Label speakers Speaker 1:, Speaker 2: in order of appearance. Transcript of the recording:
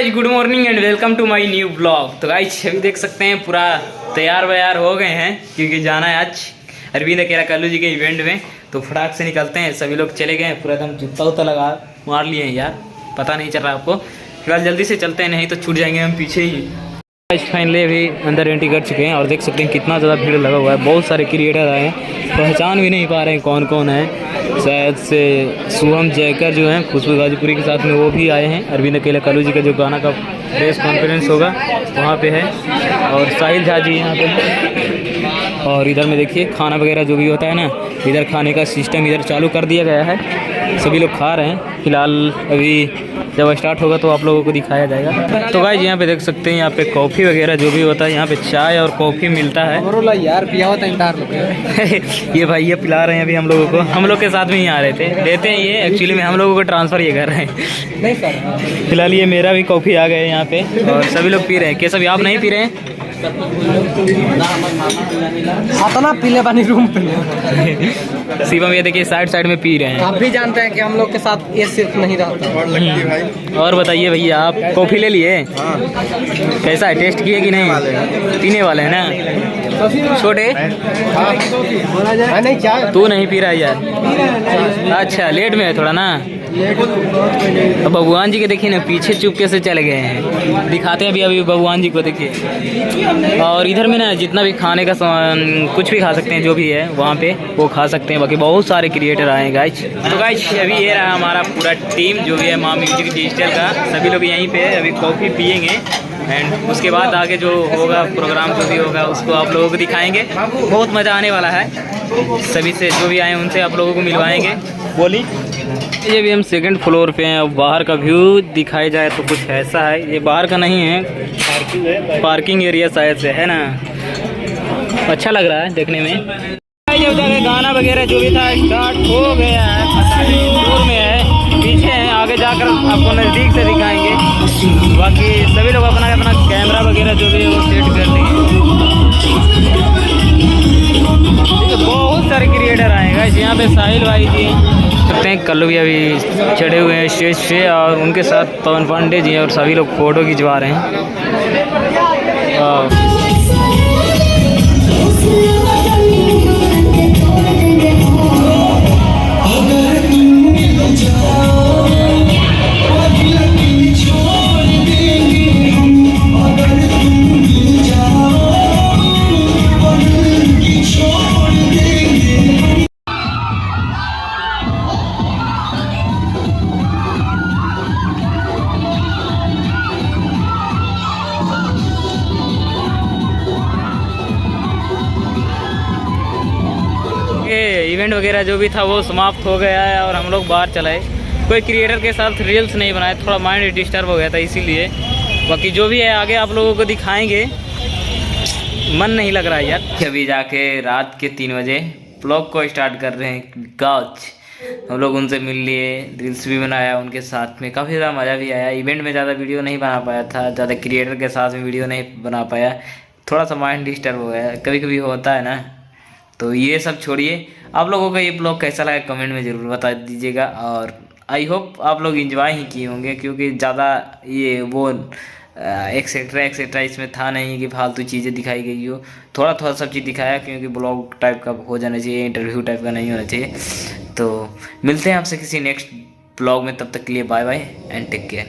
Speaker 1: Guys good morning and welcome to my new blog. तो guys अभी देख सकते हैं पूरा तैयार व्यार हो गए हैं क्योंकि जाना है आज अरविंद अकेला कल्लू जी के इवेंट में। तो फटाक से निकलते हैं, सभी लोग चले गए हैं, पूरा एकदम जूता उता लगा मार लिए हैं यार, पता नहीं चल रहा आपको। फिलहाल जल्दी से चलते हैं, नहीं तो छूट जाएंगे हम पीछे ही। फाइनली अभी अंदर एंट्री कर चुके हैं और देख सकते हैं कितना ज़्यादा भीड़ लगा हुआ है। बहुत सारे क्रिएटर आए हैं, पहचान भी नहीं पा रहे हैं कौन कौन है। शायद से शुभम जयकर जो हैं खुशबू गाजीपुरी के साथ में वो भी आए हैं। अरविंद अकेला कल्लू जी का जो गाना का प्रेस कॉन्फ्रेंस होगा वहाँ पे है, और साहिल झा जी यहाँ पे है। और इधर में देखिए खाना वगैरह जो भी होता है ना, इधर खाने का सिस्टम इधर चालू कर दिया गया है, सभी लोग खा रहे हैं। फिलहाल अभी जब स्टार्ट होगा तो आप लोगों को दिखाया जाएगा। तो गाइस यहाँ पे देख सकते हैं, यहाँ पे कॉफ़ी वगैरह जो भी होता है, यहाँ पे चाय और कॉफ़ी मिलता है यार। पिया होता है ये भाई ये पिला रहे हैं अभी हम लोगों को, हम लोग के साथ में ही आ रहे थे, देते हैं ये एक्चुअली में हम लोगों को ट्रांसफ़र ये कर रहे हैं नहीं सर। फिलहाल ये मेरा भी कॉफ़ी आ गए यहाँ पे और सभी लोग पी रहे हैं। कैसा भी आप नहीं पी रहे हैं?
Speaker 2: ना पीले पानी रूम पे
Speaker 1: शिवम ये देखिए साइड में पी रहे हैं।
Speaker 2: आप भी जानते हैं कि हम लोग के साथ ये सिर्फ नहीं रहता।
Speaker 1: और बताइए भैया, आप कॉफ़ी ले लिए? कैसा है, टेस्ट किए कि नहीं? पीने वाले हैं ना छोटे?
Speaker 2: नहीं क्या
Speaker 1: तू नहीं पी रहा है यार? अच्छा लेट में है थोड़ा ना। तो भगवान जी के देखिए ना पीछे चुपके से चले गए हैं, दिखाते हैं अभी भगवान जी को देखिए। और इधर में ना जितना भी खाने का सामान कुछ भी खा सकते हैं, जो भी है वहाँ पे वो खा सकते हैं। बाकी बहुत सारे क्रिएटर आए हैं गाइज। तो गाइज अभी ये रहा हमारा पूरा टीम जो भी है माँ म्यूजिक डिजिटल का, सभी लोग यहीं पे अभी कॉफ़ी पियेंगे एंड उसके बाद आगे जो होगा प्रोग्राम जो भी होगा उसको आप लोगों को दिखाएंगे। बहुत मज़ा आने वाला है, सभी से जो भी आए उनसे आप लोगों को मिलवाएंगे। बोली ये भी हम सेकंड फ्लोर पे हैं। अब बाहर का व्यू दिखाया जाए तो कुछ ऐसा है, ये बाहर का नहीं है, पार्किंग एरिया शायद से है ना। अच्छा लग रहा है देखने में। जब तक गाना वगैरह जो भी था स्टार्ट हो गया है, दूर में है, पीछे है, आगे जाकर आपको नज़दीक से दिखाएंगे। बाकी सभी लोग अपना अपना कैमरा वगैरह जो भी है वो सेट कर देंगे। बहुत सारे क्रिएटर आएगा यहाँ पे। साहिल भाई जी सकते हैं, कल्लू भी अभी चढ़े हुए हैं स्टेज पे और उनके साथ पवन पांडे जी और सभी लोग फोटो खिंचवा रहे हैं। इवेंट वगैरह जो भी था वो समाप्त हो गया है और हम लोग बाहर चलाए। कोई क्रिएटर के साथ रील्स नहीं बनाए, थोड़ा माइंड डिस्टर्ब हो गया था इसीलिए। बाकी जो भी है आगे आप लोगों को दिखाएंगे। मन नहीं लग रहा है यार। अभी जाके रात के 3 बजे ब्लॉग को स्टार्ट कर रहे हैं गाज। हम लोग उनसे मिल लिए, रील्स भी बनाया उनके साथ में, काफ़ी ज़्यादा मज़ा भी आया। इवेंट में ज़्यादा वीडियो नहीं बना पाया था, ज़्यादा क्रिएटर के साथ में वीडियो नहीं बना पाया, थोड़ा सा माइंड डिस्टर्ब हो गया, कभी कभी होता है ना। तो ये सब छोड़िए, आप लोगों का ये ब्लॉग कैसा लगा कमेंट में ज़रूर बता दीजिएगा। और आई होप आप लोग एंजॉय ही किए होंगे क्योंकि ज़्यादा ये वो एक्सेट्रा इसमें था नहीं कि फालतू चीज़ें दिखाई गई हो। थोड़ा थोड़ा सब चीज़ दिखाया क्योंकि ब्लॉग टाइप का हो जाना चाहिए, इंटरव्यू टाइप का नहीं होना चाहिए। तो मिलते हैं आपसे किसी नेक्स्ट ब्लॉग में, तब तक के लिए bye bye and take care.